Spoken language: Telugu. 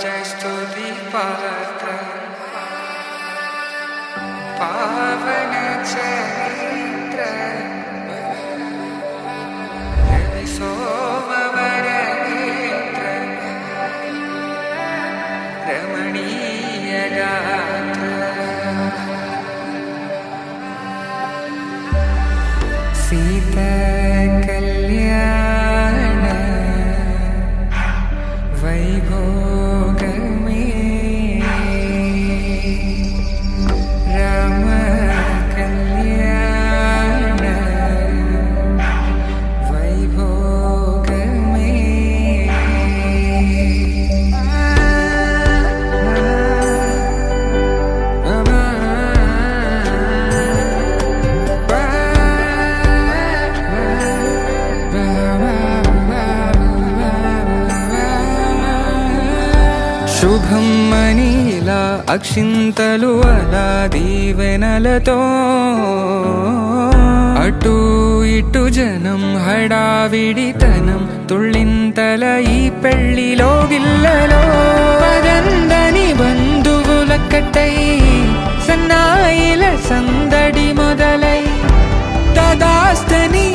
స్తుతి పాత్ర పావన చరిత్ర రవి సోమవర నేత్ర రమణీయ గాత్ర సీత కళ్యాణ వైభోగమే రామ కళ్యాణ వైభోగమే శుభం మనీలా అక్షింతలు అలా దీవెనలతో అటు ఇటు జనం హడావిడితనం తుళ్ళింతల ఈ పెళ్లిలో గిల్లలో పదందని బంధువుల కట్టై సన్నాయిల సందడి మొదలై తదాస్తని